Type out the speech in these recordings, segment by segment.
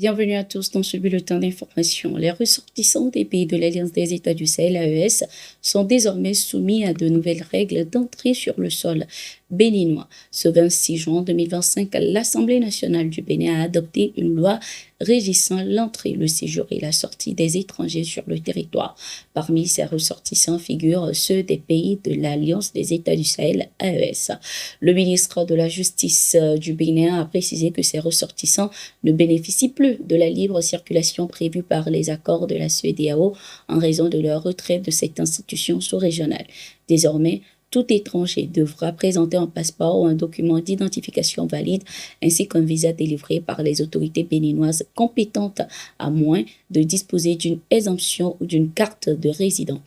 Bienvenue à tous dans ce bulletin d'information. Les ressortissants des pays de l'Alliance des États du Sahel, AES, sont désormais soumis à de nouvelles règles d'entrée sur le sol béninois. Ce 26 juin 2025, l'Assemblée nationale du Bénin a adopté une loi régissant l'entrée, le séjour et la sortie des étrangers sur le territoire. Parmi ces ressortissants figurent ceux des pays de l'Alliance des États du Sahel, AES. Le ministre de la Justice du Bénin a précisé que ces ressortissants ne bénéficient plus de la libre circulation prévue par les accords de la CEDEAO en raison de leur retrait de cette institution sous-régionale. Désormais, tout étranger devra présenter un passeport ou un document d'identification valide ainsi qu'un visa délivré par les autorités béninoises compétentes à moins de disposer d'une exemption ou d'une carte de résident.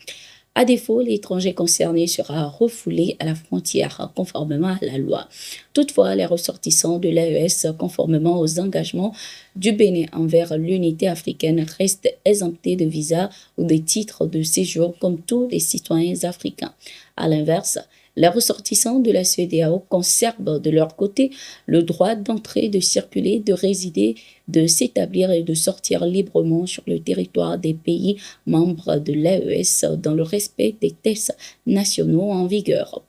À défaut, l'étranger concerné sera refoulé à la frontière conformément à la loi. Toutefois, les ressortissants de l'AES, conformément aux engagements du Bénin envers l'unité africaine, restent exemptés de visa ou de titres de séjour comme tous les citoyens africains. À l'inverse, les ressortissants de la CEDEAO conservent de leur côté le droit d'entrer, de circuler, de résider, de s'établir et de sortir librement sur le territoire des pays membres de l'AES dans le respect des tests nationaux en vigueur.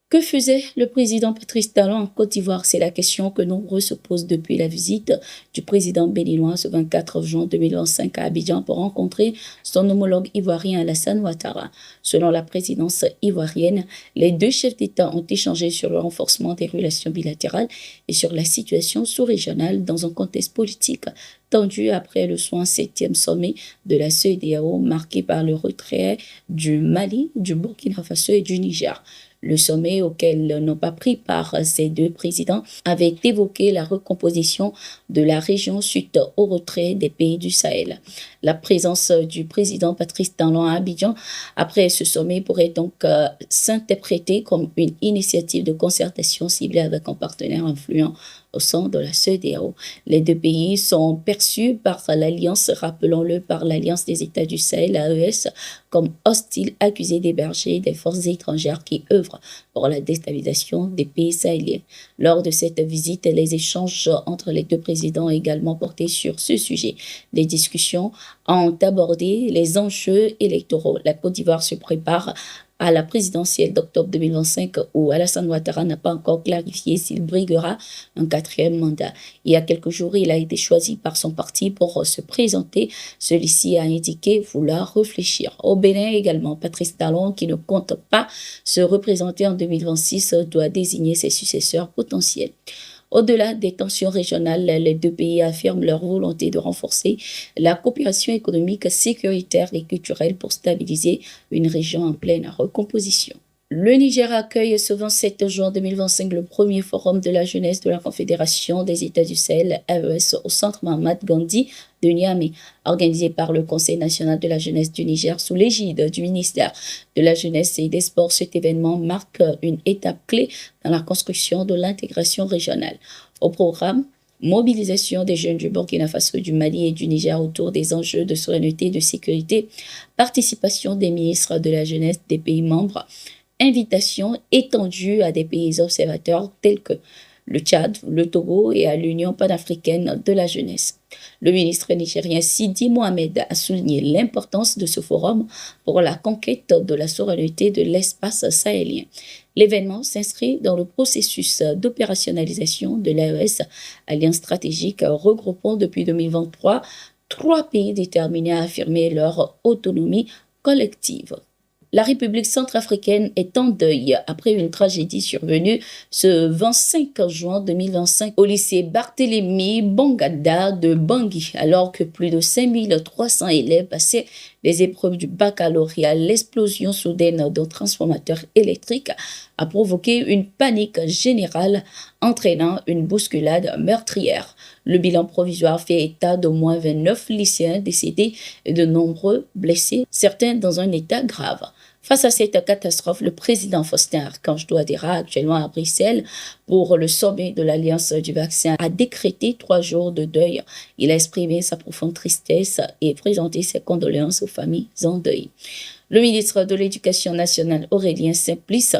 Que faisait le président Patrice Talon en Côte d'Ivoire? C'est la question que nombreux se posent depuis la visite du président béninois ce 24 juin 2025 à Abidjan pour rencontrer son homologue ivoirien Alassane Ouattara. Selon la présidence ivoirienne, les deux chefs d'État ont échangé sur le renforcement des relations bilatérales et sur la situation sous-régionale dans un contexte politique tendu après le 67e sommet de la CEDEAO marqué par le retrait du Mali, du Burkina Faso et du Niger. Le sommet auquel n'ont pas pris part ces deux présidents avait évoqué la recomposition de la région suite au retrait des pays du Sahel. La présence du président Patrice Talon à Abidjan après ce sommet pourrait donc s'interpréter comme une initiative de concertation ciblée avec un partenaire influent au sein de la CEDEAO. Les deux pays sont perçus par l'Alliance, rappelons-le, par l'Alliance des États du Sahel, AES, comme hostiles, accusés d'héberger des forces étrangères qui œuvrent pour la déstabilisation des pays sahéliens. Lors de cette visite, les échanges entre les deux présidents ont également porté sur ce sujet. Les discussions ont abordé les enjeux électoraux. La Côte d'Ivoire se prépare à la présidentielle d'octobre 2025 où Alassane Ouattara n'a pas encore clarifié s'il briguera un 4e mandat. Il y a quelques jours, il a été choisi par son parti pour se présenter. Celui-ci a indiqué vouloir réfléchir. Au Bénin également, Patrice Talon, qui ne compte pas se représenter en 2026, doit désigner ses successeurs potentiels. Au-delà des tensions régionales, les deux pays affirment leur volonté de renforcer la coopération économique, sécuritaire et culturelle pour stabiliser une région en pleine recomposition. Le Niger accueille ce 27 juin 2025 le premier forum de la jeunesse de la Confédération des États du Sahel, AES, au centre Mahamat Gandhi de Niamey, organisé par le Conseil national de la jeunesse du Niger sous l'égide du ministère de la Jeunesse et des Sports. Cet événement marque une étape clé dans la construction de l'intégration régionale. Au programme, mobilisation des jeunes du Burkina Faso, du Mali et du Niger autour des enjeux de souveraineté et de sécurité, participation des ministres de la jeunesse des pays membres, invitation étendue à des pays observateurs tels que le Tchad, le Togo et à l'Union panafricaine de la jeunesse. Le ministre nigérien Sidi Mohamed a souligné l'importance de ce forum pour la conquête de la souveraineté de l'espace sahélien. L'événement s'inscrit dans le processus d'opérationnalisation de l'AES, alliance stratégique regroupant depuis 2023 3 pays déterminés à affirmer leur autonomie collective. La République centrafricaine est en deuil après une tragédie survenue ce 25 juin 2025 au lycée Barthélemy Bongada de Bangui, alors que plus de 5300 élèves passaient les épreuves du baccalauréat. L'explosion soudaine d'un transformateur électrique a provoqué une panique générale, entraînant une bousculade meurtrière. Le bilan provisoire fait état d'au moins 29 lycéens décédés et de nombreux blessés, certains dans un état grave. Face à cette catastrophe, le président Faustin Archange Touadéra, actuellement à Bruxelles, pour le sommet de l'Alliance du vaccin, a décrété 3 jours de deuil. Il a exprimé sa profonde tristesse et présenté ses condoléances aux familles en deuil. Le ministre de l'Éducation nationale, Aurélien Simplice,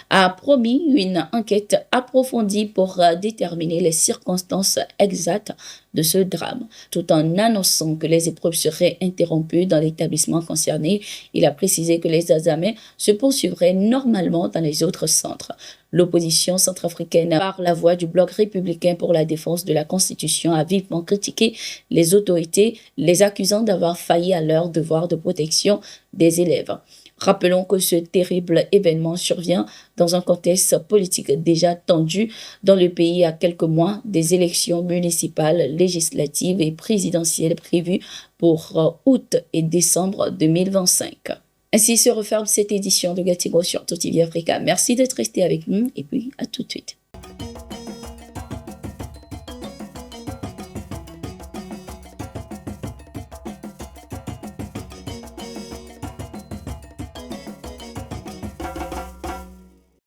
a promis une enquête approfondie pour déterminer les circonstances exactes de ce drame. Tout en annonçant que les épreuves seraient interrompues dans l'établissement concerné, il a précisé que les examens se poursuivraient normalement dans les autres centres. L'opposition centrafricaine, par la voix du Bloc républicain pour la défense de la Constitution, a vivement critiqué les autorités, les accusant d'avoir failli à leur devoir de protection des élèves. Rappelons que ce terrible événement survient dans un contexte politique déjà tendu dans le pays à quelques mois des élections municipales, législatives et présidentielles prévues pour août et décembre 2025. Ainsi se referme cette édition de Gatigo sur TOTV Africa. Merci d'être resté avec nous et puis à tout de suite.